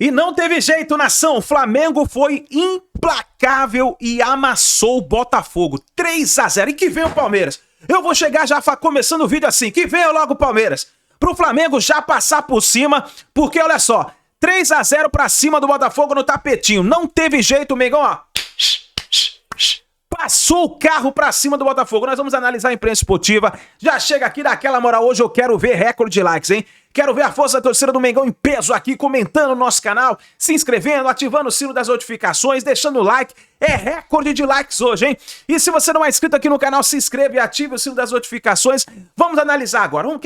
E não teve jeito, nação. O Flamengo foi implacável e amassou o Botafogo. 3-0. E que vem o Palmeiras. Eu vou chegar já começando o vídeo assim. Que venha logo o Palmeiras. Pro Flamengo já passar por cima. Porque, olha só, 3-0 pra cima do Botafogo no tapetinho. Não teve jeito, o Mengão, ó. Passou o carro pra cima do Botafogo. Nós vamos analisar a imprensa esportiva. Já chega aqui daquela moral. Hoje eu quero ver recorde de likes, hein? Quero ver a força da torcida do Mengão em peso aqui, comentando no nosso canal, se inscrevendo, ativando o sino das notificações, deixando o like. É recorde de likes hoje, hein? E se você não é inscrito aqui no canal, se inscreve e ative o sino das notificações. Vamos analisar agora. Eu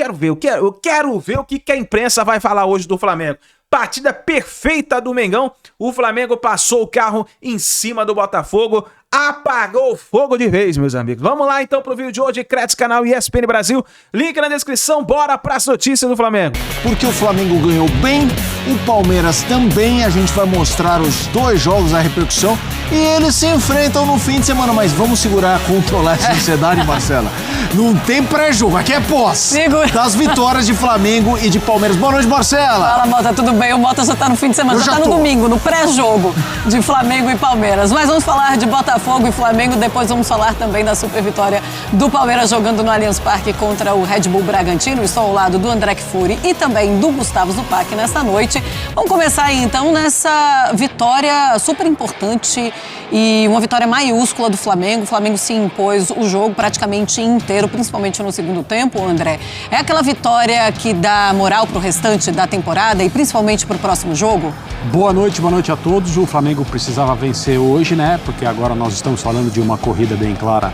quero ver o que a imprensa vai falar hoje do Flamengo. Partida perfeita do Mengão. O Flamengo passou o carro em cima do Botafogo. Apagou o fogo de vez, meus amigos. Vamos lá então pro vídeo de hoje, Crédito Canal ESPN Brasil. Link na descrição, bora pras notícias do Flamengo. Porque o Flamengo ganhou bem, o Palmeiras também. A gente vai mostrar os dois jogos, a repercussão. E eles se enfrentam no fim de semana. Mas vamos segurar, controlar essa ansiedade, Marcela. Não tem pré-jogo, aqui é pós. Segura. Das vitórias de Flamengo e de Palmeiras. Boa noite, Marcela. Fala, Mota, tudo bem? O Mota já tá no fim de semana, já tá no domingo, no pré-jogo de Flamengo e Palmeiras. Mas vamos falar de Botafogo e Flamengo, depois vamos falar também da super vitória do Palmeiras jogando no Allianz Parque contra o Red Bull Bragantino. Estou ao lado do André Kfouri e também do Gustavo Zupac nessa noite. Vamos começar aí então nessa vitória super importante e uma vitória maiúscula do Flamengo. O Flamengo se impôs o jogo praticamente inteiro, principalmente no segundo tempo, André. É aquela vitória que dá moral pro restante da temporada e principalmente pro próximo jogo? Boa noite a todos. O Flamengo precisava vencer hoje, né? Porque agora nós estamos falando de uma corrida bem clara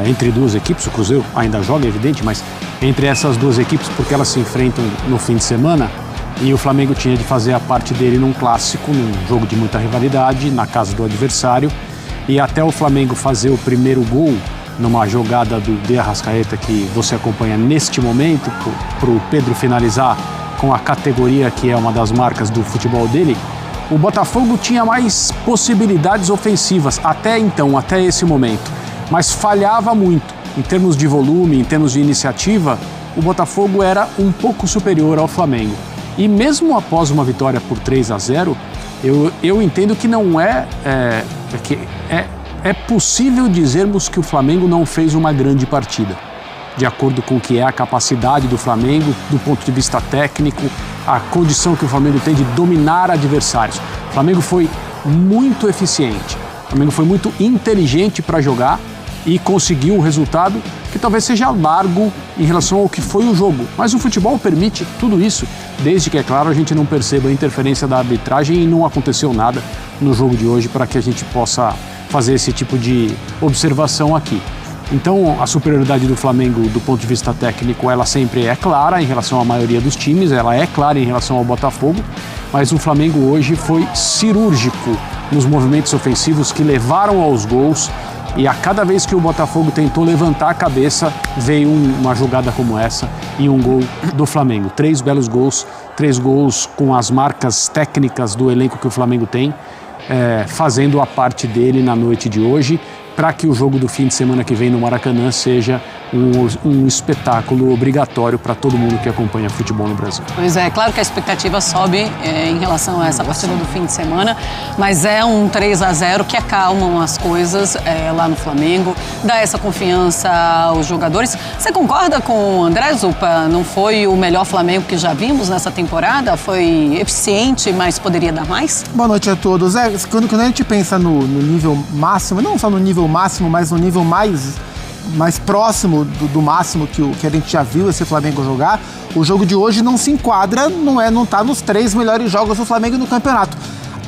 entre duas equipes. O Cruzeiro ainda joga, é evidente, mas entre essas duas equipes, porque elas se enfrentam no fim de semana. E o Flamengo tinha de fazer a parte dele num clássico, num jogo de muita rivalidade, na casa do adversário. E até o Flamengo fazer o primeiro gol, numa jogada do De Arrascaeta que você acompanha neste momento, para o Pedro finalizar com a categoria que é uma das marcas do futebol dele, o Botafogo tinha mais possibilidades ofensivas até então, até esse momento, mas falhava muito. Em termos de volume, em termos de iniciativa, o Botafogo era um pouco superior ao Flamengo. E mesmo após uma vitória por 3-0, eu entendo que não é possível dizermos que o Flamengo não fez uma grande partida. De acordo com o que é a capacidade do Flamengo, do ponto de vista técnico, a condição que o Flamengo tem de dominar adversários. O Flamengo foi muito eficiente, o Flamengo foi muito inteligente para jogar e conseguiu um resultado que talvez seja largo em relação ao que foi o jogo. Mas o futebol permite tudo isso, desde que, é claro, a gente não perceba a interferência da arbitragem e não aconteceu nada no jogo de hoje para que a gente possa fazer esse tipo de observação aqui. Então, a superioridade do Flamengo, do ponto de vista técnico, ela sempre é clara em relação à maioria dos times, ela é clara em relação ao Botafogo, mas o Flamengo hoje foi cirúrgico nos movimentos ofensivos que levaram aos gols, e a cada vez que o Botafogo tentou levantar a cabeça, veio uma jogada como essa e um gol do Flamengo. 3 belos gols, 3 gols com as marcas técnicas do elenco que o Flamengo tem, fazendo a parte dele na noite de hoje, para que o jogo do fim de semana que vem no Maracanã seja um espetáculo obrigatório para todo mundo que acompanha futebol no Brasil. Pois é, claro que a expectativa sobe em relação a essa partida do fim de semana, mas é um 3-0 que acalmam as coisas lá no Flamengo, dá essa confiança aos jogadores. Você concorda com o André Zupa? Não foi o melhor Flamengo que já vimos nessa temporada? Foi eficiente, mas poderia dar mais? Boa noite a todos. Quando a gente pensa no nível máximo, não só no nível máximo, mas no nível mais próximo do máximo que a gente já viu esse Flamengo jogar, o jogo de hoje não se enquadra, não tá nos 3 melhores jogos do Flamengo no campeonato.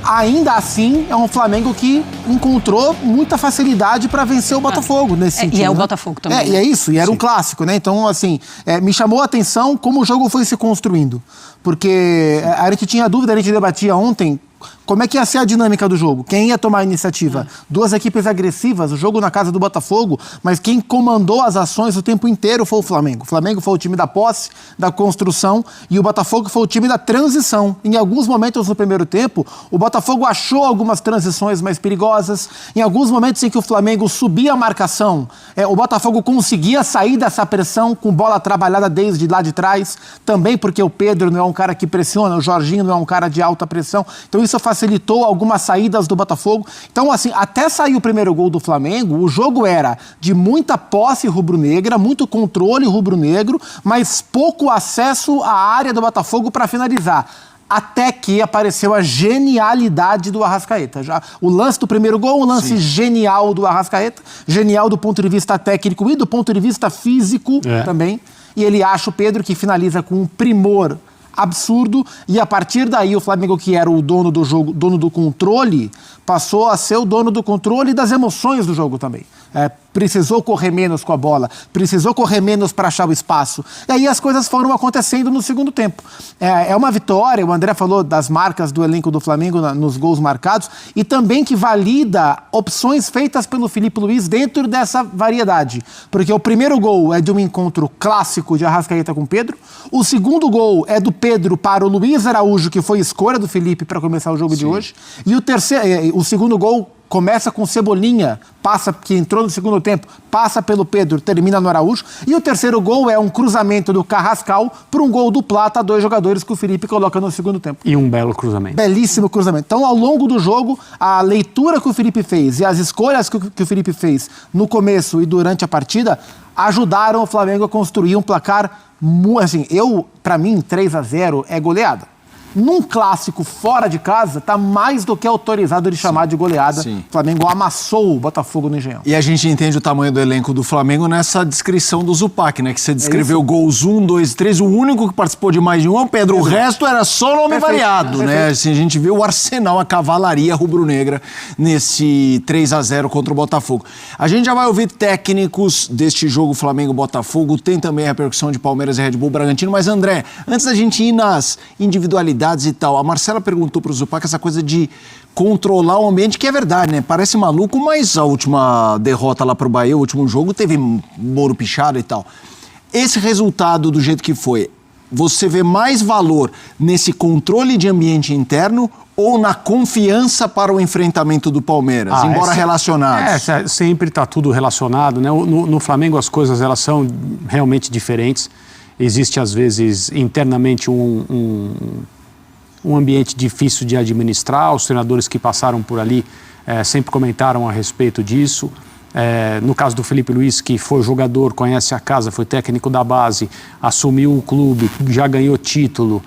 Ainda assim, é um Flamengo que encontrou muita facilidade para vencer o Botafogo nesse sentido. E é o Botafogo também. E é isso, e era um clássico, né? Então, assim, me chamou a atenção como o jogo foi se construindo. Porque a gente tinha dúvida, a gente debatia ontem, como é que ia ser a dinâmica do jogo? Quem ia tomar a iniciativa? Duas equipes agressivas, o jogo na casa do Botafogo, mas quem comandou as ações o tempo inteiro foi o Flamengo. O Flamengo foi o time da posse, da construção, e o Botafogo foi o time da transição. Em alguns momentos no primeiro tempo, o Botafogo achou algumas transições mais perigosas. Em alguns momentos em que o Flamengo subia a marcação, o Botafogo conseguia sair dessa pressão com bola trabalhada desde lá de trás, também porque o Pedro não é um cara que pressiona, o Jorginho não é um cara de alta pressão. Então isso facilitou algumas saídas do Botafogo. Então, assim, até sair o primeiro gol do Flamengo, o jogo era de muita posse rubro-negra, muito controle rubro-negro, mas pouco acesso à área do Botafogo para finalizar. Até que apareceu a genialidade do Arrascaeta. Já o lance do primeiro gol, um lance genial do Arrascaeta, genial do ponto de vista técnico e do ponto de vista físico também. E ele acha o Pedro, que finaliza com um primor absurdo, e a partir daí o Flamengo, que era o dono do jogo, dono do controle, passou a ser o dono do controle e das emoções do jogo também. Precisou correr menos com a bola, precisou correr menos para achar o espaço. E aí as coisas foram acontecendo no segundo tempo. É uma vitória, o André falou das marcas do elenco do Flamengo nos gols marcados, e também que valida opções feitas pelo Filipe Luís dentro dessa variedade. Porque o primeiro gol é de um encontro clássico de Arrascaeta com Pedro, o segundo gol é do Pedro para o Luiz Araújo, que foi escolha do Felipe para começar o jogo de hoje, e o segundo gol começa com Cebolinha, que entrou no segundo tempo, passa pelo Pedro, termina no Araújo. E o terceiro gol é um cruzamento do Carrascal para um gol do Plata, 2 jogadores que o Felipe coloca no segundo tempo. E um belo cruzamento. Belíssimo cruzamento. Então, ao longo do jogo, a leitura que o Felipe fez e as escolhas que o Felipe fez no começo e durante a partida ajudaram o Flamengo a construir um placar, assim, para mim, 3-0 é goleada. Num clássico fora de casa, tá mais do que autorizado de chamar de goleada. O Flamengo amassou o Botafogo no Engenhão. E a gente entende o tamanho do elenco do Flamengo nessa descrição do Zupac, né? Que você descreveu gols 1, 2, 3. O único que participou de mais de um é o Pedro. O resto era só nome variado, né? Assim, a gente viu o arsenal, a cavalaria rubro-negra nesse 3-0 contra o Botafogo. A gente já vai ouvir técnicos deste jogo Flamengo-Botafogo. Tem também a repercussão de Palmeiras e Red Bull Bragantino. Mas, André, antes da gente ir nas individualidades e tal, a Marcela perguntou pro Zupac essa coisa de controlar o ambiente, que é verdade, né? Parece maluco, mas a última derrota lá pro Bahia, o último jogo, teve Moro pichado e tal. Esse resultado do jeito que foi, você vê mais valor nesse controle de ambiente interno ou na confiança para o enfrentamento do Palmeiras, embora relacionados? Sempre está tudo relacionado, né? No Flamengo as coisas elas são realmente diferentes. Existe às vezes internamente um ambiente difícil de administrar. Os treinadores que passaram por ali sempre comentaram a respeito disso. No caso do Filipe Luís, que foi jogador, conhece a casa, foi técnico da base, assumiu o clube, já ganhou título,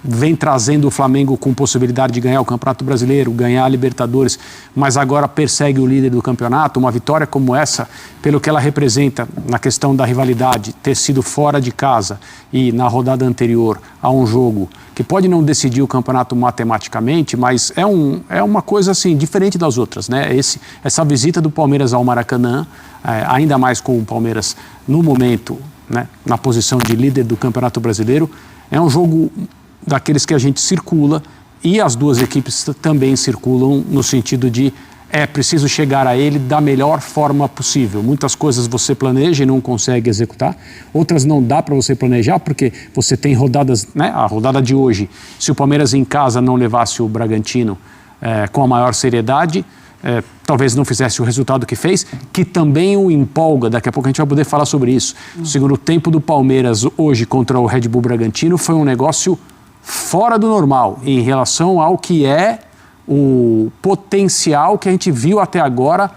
vem trazendo o Flamengo com possibilidade de ganhar o Campeonato Brasileiro, ganhar a Libertadores, mas agora persegue o líder do campeonato. Uma vitória como essa, pelo que ela representa na questão da rivalidade, ter sido fora de casa e na rodada anterior a um jogo que pode não decidir o campeonato matematicamente, mas é uma coisa assim, diferente das outras, né? Essa visita do Palmeiras ao Maracanã, ainda mais com o Palmeiras no momento, né, na posição de líder do Campeonato Brasileiro, é um jogo daqueles que a gente circula e as duas equipes também circulam no sentido de preciso chegar a ele da melhor forma possível. Muitas coisas você planeja e não consegue executar, outras não dá para você planejar porque você tem rodadas, né? A rodada de hoje, se o Palmeiras em casa não levasse o Bragantino com a maior seriedade, talvez não fizesse o resultado que fez, que também o empolga. Daqui a pouco a gente vai poder falar sobre isso. O segundo tempo do Palmeiras hoje contra o Red Bull Bragantino foi um negócio fora do normal em relação ao que é o potencial que a gente viu até agora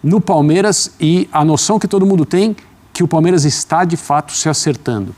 no Palmeiras e a noção que todo mundo tem que o Palmeiras está de fato se acertando.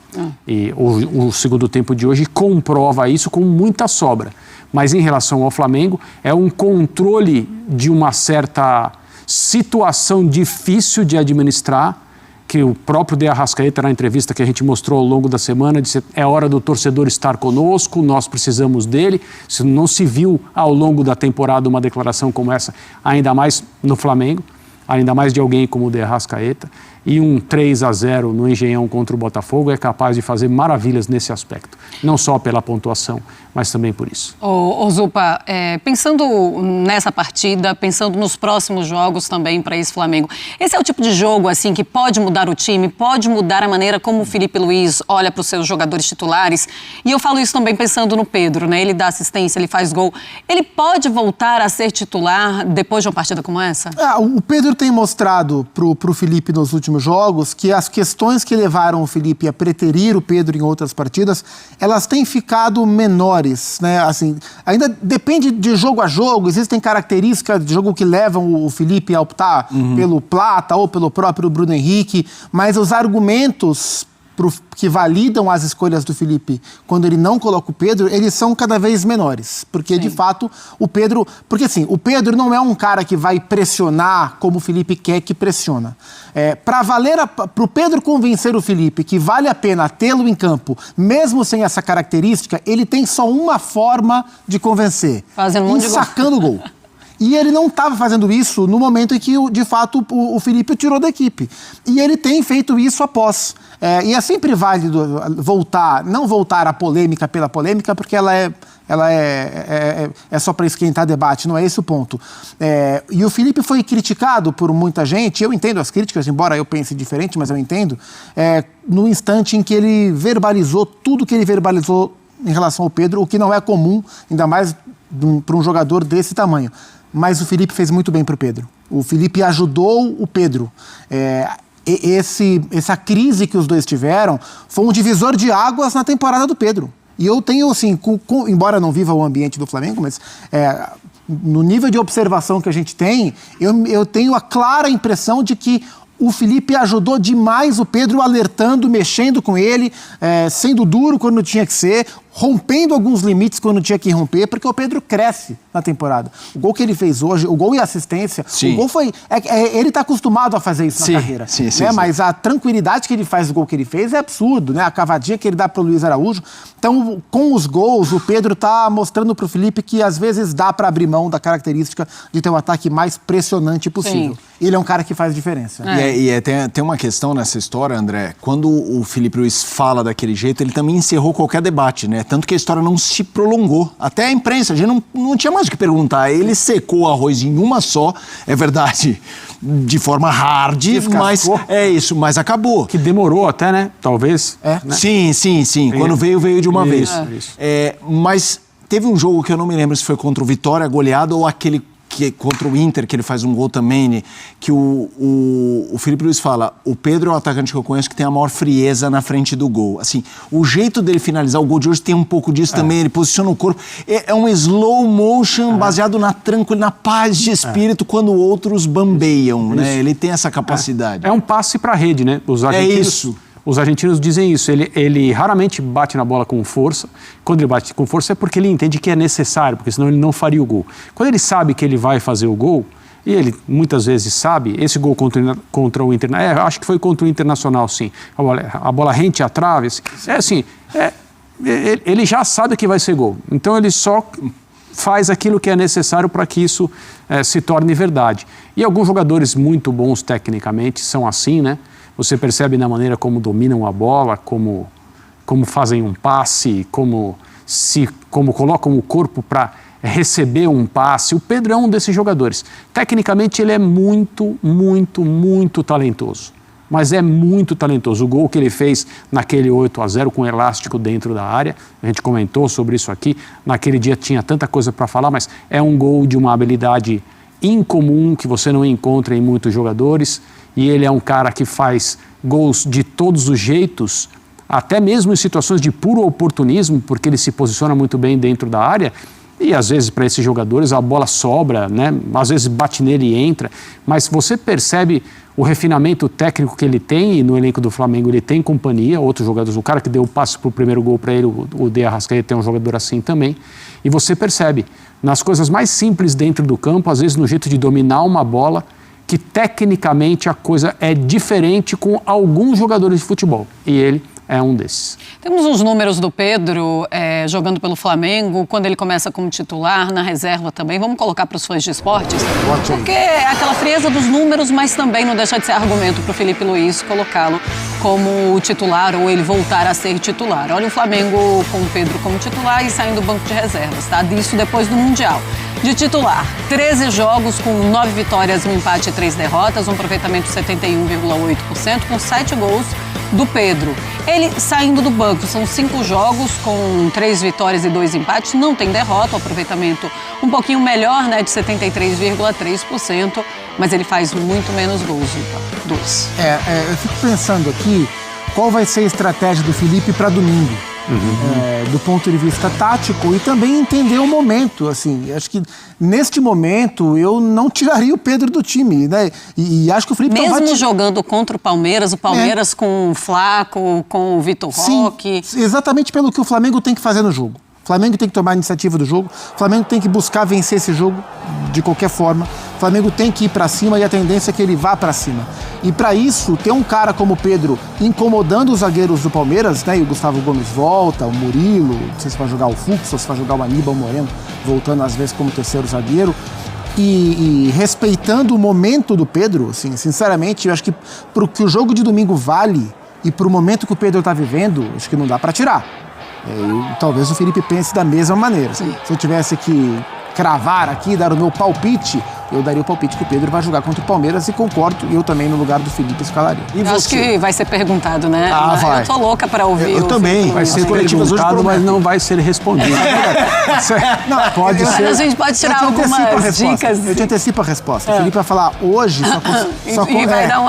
E o segundo tempo de hoje comprova isso com muita sobra. Mas em relação ao Flamengo, é um controle de uma certa situação difícil de administrar, que o próprio De Arrascaeta, na entrevista que a gente mostrou ao longo da semana, disse: é hora do torcedor estar conosco, nós precisamos dele. Isso não se viu ao longo da temporada uma declaração como essa, ainda mais no Flamengo, ainda mais de alguém como o De Arrascaeta. E um 3-0 no Engenhão contra o Botafogo é capaz de fazer maravilhas nesse aspecto. Não só pela pontuação, mas também por isso. Ô Zupa, pensando nessa partida, pensando nos próximos jogos também para esse Flamengo, esse é o tipo de jogo assim que pode mudar o time, pode mudar a maneira como o Felipe Luiz olha para os seus jogadores titulares. E eu falo isso também pensando no Pedro, né? Ele dá assistência, ele faz gol. Ele pode voltar a ser titular depois de uma partida como essa? O Pedro tem mostrado pro Felipe nos últimos jogos que as questões que levaram o Felipe a preterir o Pedro em outras partidas, elas têm ficado menores, né? Assim, ainda depende de jogo a jogo, existem características de jogo que levam o Felipe a optar pelo Plata ou pelo próprio Bruno Henrique, mas os argumentos que validam as escolhas do Felipe quando ele não coloca o Pedro, eles são cada vez menores. Porque, de fato, o Pedro... Porque, assim, o Pedro não é um cara que vai pressionar como o Felipe quer que pressiona. Para o Pedro convencer o Felipe que vale a pena tê-lo em campo, mesmo sem essa característica, ele tem só uma forma de convencer. Fazendo um monte de gol. Sacando o gol. E ele não estava fazendo isso no momento em que, de fato, o Felipe o tirou da equipe. E ele tem feito isso após. E é sempre válido não voltar à polêmica pela polêmica, porque ela é só para esquentar debate, não é esse o ponto. E o Felipe foi criticado por muita gente, eu entendo as críticas, embora eu pense diferente, mas eu entendo, no instante em que ele verbalizou tudo que ele verbalizou em relação ao Pedro, o que não é comum, ainda mais para um jogador desse tamanho. Mas o Felipe fez muito bem para o Pedro. O Felipe ajudou o Pedro. Essa crise que os dois tiveram foi um divisor de águas na temporada do Pedro. E eu tenho, assim, embora não viva o ambiente do Flamengo, mas no nível de observação que a gente tem, eu tenho a clara impressão de que o Felipe ajudou demais o Pedro, alertando, mexendo com ele, sendo duro quando tinha que ser, rompendo alguns limites quando tinha que romper, porque o Pedro cresce na temporada. O gol que ele fez hoje, o gol e a assistência, sim. O gol foi... ele está acostumado a fazer isso na carreira. Sim, né? Mas a tranquilidade que ele faz do gol que ele fez é absurdo, né? A cavadinha que ele dá para o Luiz Araújo. Então, com os gols, o Pedro está mostrando para o Felipe que às vezes dá para abrir mão da característica de ter um ataque mais pressionante possível. Sim. Ele é um cara que faz diferença. Tem uma questão nessa história, André. Quando o Felipe Luiz fala daquele jeito, ele também encerrou qualquer debate, né? Tanto que a história não se prolongou. Até a imprensa, a gente não tinha mais o que perguntar. Ele secou o arroz em uma só, é verdade, de forma hard, mas é isso, mas acabou. Que demorou até, né? Talvez. Né? Sim. Quando veio de uma vez. Isso. Mas teve um jogo que eu não me lembro se foi contra o Vitória, goleado, ou aquele contra o Inter, que ele faz um gol também, que o Felipe Luiz fala, o Pedro é o atacante que eu conheço que tem a maior frieza na frente do gol. Assim, o jeito dele finalizar o gol de hoje tem um pouco disso também, ele posiciona o corpo. É um slow motion baseado na tranquilidade, na paz de espírito, quando outros bambeiam, né? Ele tem essa capacidade. É um passe para a rede, né? Os argentinos dizem isso, ele raramente bate na bola com força. Quando ele bate com força é porque ele entende que é necessário, porque senão ele não faria o gol. Quando ele sabe que ele vai fazer o gol, e ele muitas vezes sabe, esse gol contra o Internacional, acho que foi contra o Internacional, sim. A bola rente à trave, ele já sabe que vai ser gol. Então ele só faz aquilo que é necessário para que isso se torne verdade. E alguns jogadores muito bons tecnicamente são assim, né? Você percebe na maneira como dominam a bola, como fazem um passe, como colocam o corpo para receber um passe. O Pedro é um desses jogadores. Tecnicamente ele é muito, muito, muito talentoso. Mas é muito talentoso. O gol que ele fez naquele 8-0 com o elástico dentro da área, a gente comentou sobre isso aqui, naquele dia tinha tanta coisa para falar, mas é um gol de uma habilidade incomum que você não encontra em muitos jogadores. E ele é um cara que faz gols de todos os jeitos, até mesmo em situações de puro oportunismo, porque ele se posiciona muito bem dentro da área. E às vezes para esses jogadores a bola sobra, né? Às vezes bate nele e entra. Mas você percebe o refinamento técnico que ele tem, e no elenco do Flamengo ele tem companhia, outros jogadores. O cara que deu o passe para o primeiro gol para ele, o De Arrascaeta, é um jogador assim também. E você percebe nas coisas mais simples dentro do campo, às vezes no jeito de dominar uma bola, que tecnicamente a coisa é diferente com alguns jogadores de futebol. E ele é um desses. Temos uns números do Pedro jogando pelo Flamengo, quando ele começa como titular, na reserva também. Vamos colocar para os fãs de esportes? Porque é aquela frieza dos números, mas também não deixa de ser argumento para o Felipe Luiz colocá-lo como titular ou ele voltar a ser titular. Olha o Flamengo com o Pedro como titular e saindo do banco de reservas, tá? Disso depois do Mundial. De titular, 13 jogos com 9 vitórias, 1 empate e 3 derrotas, um aproveitamento de 71,8%, com 7 gols do Pedro. Ele saindo do banco, são 5 jogos com 3 vitórias e 2 empates, não tem derrota, o aproveitamento um pouquinho melhor, né, de 73,3%, mas ele faz muito menos gols, dois. Eu fico pensando aqui, qual vai ser a estratégia do Felipe para domingo? Do ponto de vista tático e também entender o momento, assim, acho que neste momento eu não tiraria o Pedro do time, né, e acho que o Felipe mesmo jogando contra o Palmeiras com o Flaco, com o Vitor Roque. Exatamente pelo que o Flamengo tem que fazer no jogo. O Flamengo tem que tomar a iniciativa do jogo, o Flamengo tem que buscar vencer esse jogo de qualquer forma, o Flamengo tem que ir para cima e a tendência é que ele vá para cima. E para isso, ter um cara como o Pedro incomodando os zagueiros do Palmeiras, né, e o Gustavo Gomes volta, o Murilo, não sei se vai jogar o Fux ou se vai jogar o Aníbal Moreno, voltando às vezes como terceiro zagueiro, e respeitando o momento do Pedro, assim, sinceramente, eu acho que pro que o jogo de domingo vale e pro momento que o Pedro está vivendo, acho que não dá para tirar. Talvez o Felipe pense da mesma maneira. Sim. Se eu tivesse que cravar aqui, dar o meu palpite, eu daria o palpite que o Pedro vai jogar contra o Palmeiras e concordo, eu também no lugar do Felipe escalaria. E acho que vai ser perguntado, né? Vai. Eu tô louca para ouvir. Eu também. Vai ser perguntado, mas não vai ser respondido. Não, pode ser. A gente pode tirar algumas dicas. Eu te antecipo a resposta. O Felipe vai falar hoje,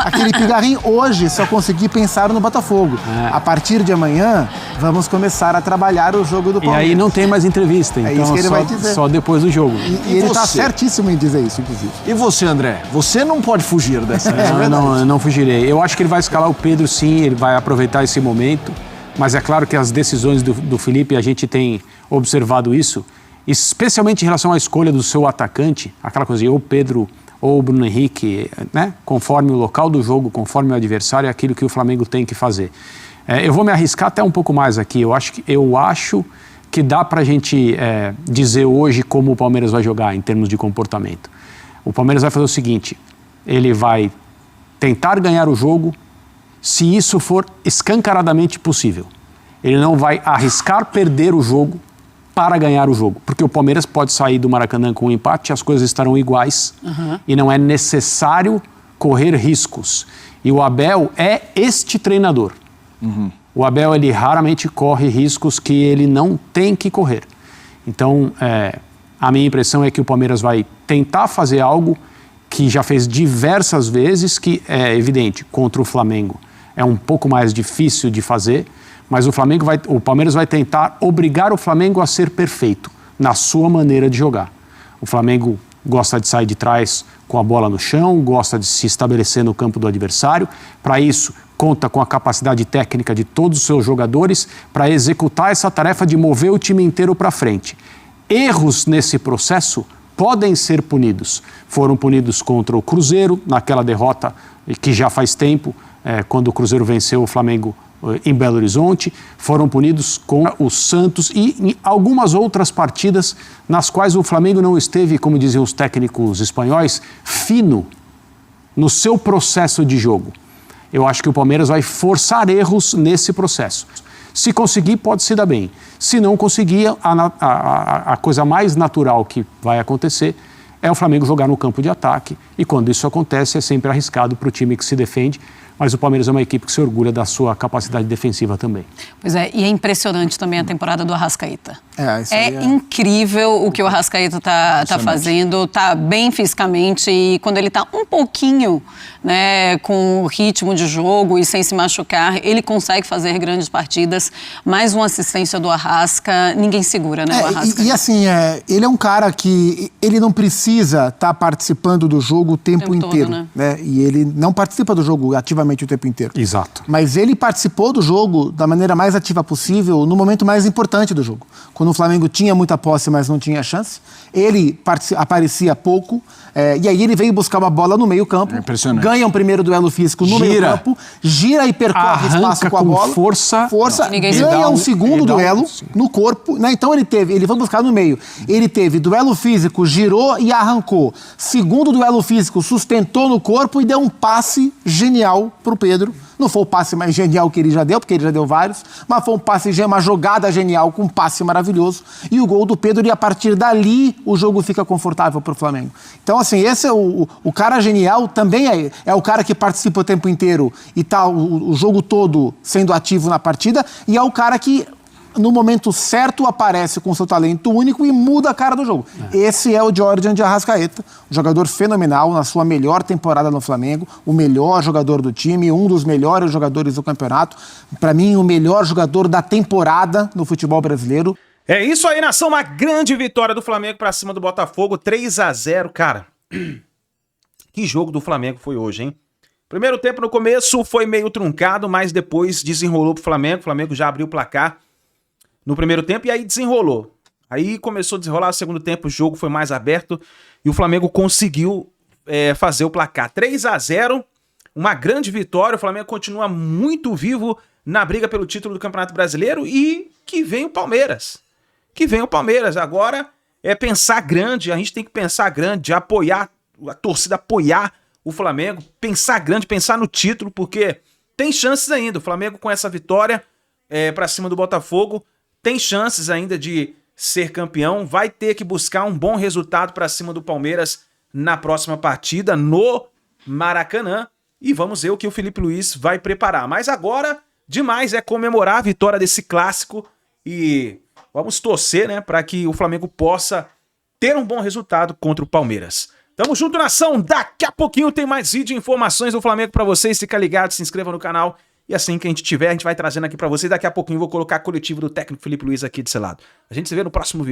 aquele pigarrinho hoje só consegui pensar no Botafogo. A partir de amanhã, vamos começar a trabalhar o jogo do Palmeiras. E aí não tem mais entrevista, então isso que ele vai dizer. Só depois do jogo. E ele está certíssimo em dizer isso, inclusive. E você, André? Você não pode fugir dessa. Eu não fugirei. Eu acho que ele vai escalar o Pedro, sim, ele vai aproveitar esse momento, mas é claro que as decisões do Felipe, a gente tem observado isso, especialmente em relação à escolha do seu atacante, aquela coisa, ou Pedro ou o Bruno Henrique, né? Conforme o local do jogo, conforme o adversário, é aquilo que o Flamengo tem que fazer. Eu vou me arriscar até um pouco mais aqui. Eu acho que dá pra gente dizer hoje como o Palmeiras vai jogar em termos de comportamento. O Palmeiras vai fazer o seguinte, ele vai tentar ganhar o jogo se isso for escancaradamente possível. Ele não vai arriscar perder o jogo para ganhar o jogo, porque o Palmeiras pode sair do Maracanã com um empate, as coisas estarão iguais e não é necessário correr riscos. E o Abel é este treinador. O Abel, ele raramente corre riscos que ele não tem que correr. Então, a minha impressão é que o Palmeiras vai tentar fazer algo que já fez diversas vezes, que é evidente, contra o Flamengo é um pouco mais difícil de fazer, mas o Palmeiras vai tentar obrigar o Flamengo a ser perfeito na sua maneira de jogar. O Flamengo gosta de sair de trás com a bola no chão, gosta de se estabelecer no campo do adversário. Para isso, conta com a capacidade técnica de todos os seus jogadores para executar essa tarefa de mover o time inteiro para frente. Erros nesse processo podem ser punidos. Foram punidos contra o Cruzeiro, naquela derrota que já faz tempo, quando o Cruzeiro venceu o Flamengo em Belo Horizonte, foram punidos com o Santos e em algumas outras partidas nas quais o Flamengo não esteve, como diziam os técnicos espanhóis, fino no seu processo de jogo. Eu acho que o Palmeiras vai forçar erros nesse processo. Se conseguir, pode se dar bem. Se não conseguir, a coisa mais natural que vai acontecer é o Flamengo jogar no campo de ataque. E quando isso acontece, é sempre arriscado para o time que se defende. Mas o Palmeiras é uma equipe que se orgulha da sua capacidade defensiva também. Pois é, e é impressionante também a temporada do Arrascaeta. É incrível o que o Arrascaeta tá fazendo, tá bem fisicamente e quando ele tá um pouquinho, né, com o ritmo de jogo e sem se machucar, ele consegue fazer grandes partidas. Mais uma assistência do Arrasca, ninguém segura, né, o Arrasca. E assim, ele é um cara que ele não precisa estar participando do jogo o tempo inteiro, todo, né? E ele não participa do jogo ativamente ativamente o tempo inteiro. Exato. Mas ele participou do jogo da maneira mais ativa possível no momento mais importante do jogo. Quando o Flamengo tinha muita posse, mas não tinha chance. Ele aparecia pouco. E aí ele veio buscar uma bola no meio campo. Impressionante. Ganha um primeiro duelo físico no meio campo. Gira e percorre espaço com a bola. Força. Ganha um segundo duelo no corpo. Né? Então ele foi buscar no meio. Ele teve duelo físico, girou e arrancou. Segundo duelo físico, sustentou no corpo e deu um passe genial pro Pedro. Não foi o passe mais genial que ele já deu, porque ele já deu vários, mas foi uma jogada genial com um passe maravilhoso. E o gol do Pedro, e a partir dali o jogo fica confortável pro Flamengo. Então, assim, esse é o cara genial, também é o cara que participa o tempo inteiro e tá o jogo todo sendo ativo na partida, e é o cara que no momento certo aparece com seu talento único e muda a cara do jogo. Esse é o Jordan de Arrascaeta, um jogador fenomenal na sua melhor temporada no Flamengo, o melhor jogador do time, um dos melhores jogadores do campeonato, para mim o melhor jogador da temporada no futebol brasileiro. É isso aí, nação, uma grande vitória do Flamengo pra cima do Botafogo, 3-0, cara. Que jogo do Flamengo foi hoje, hein? Primeiro tempo no começo foi meio truncado, mas depois desenrolou pro Flamengo, o Flamengo já abriu o placar no primeiro tempo e aí desenrolou. Aí começou a desenrolar, no segundo tempo o jogo foi mais aberto e o Flamengo conseguiu fazer o placar. 3-0, uma grande vitória, o Flamengo continua muito vivo na briga pelo título do Campeonato Brasileiro e que vem o Palmeiras. Que vem o Palmeiras. Agora é pensar grande, a gente tem que pensar grande, apoiar, a torcida apoiar o Flamengo, pensar grande, pensar no título, porque tem chances ainda. O Flamengo com essa vitória pra cima do Botafogo tem chances ainda de ser campeão, vai ter que buscar um bom resultado para cima do Palmeiras na próxima partida no Maracanã e vamos ver o que o Felipe Luiz vai preparar. Mas agora, demais é comemorar a vitória desse clássico e vamos torcer, né, para que o Flamengo possa ter um bom resultado contra o Palmeiras. Tamo junto, nação! Daqui a pouquinho tem mais vídeo e informações do Flamengo para vocês. Fica ligado, se inscreva no canal. E assim que a gente tiver, a gente vai trazendo aqui pra vocês. Daqui a pouquinho eu vou colocar a coletiva do técnico Felipe Luiz aqui desse lado. A gente se vê no próximo vídeo.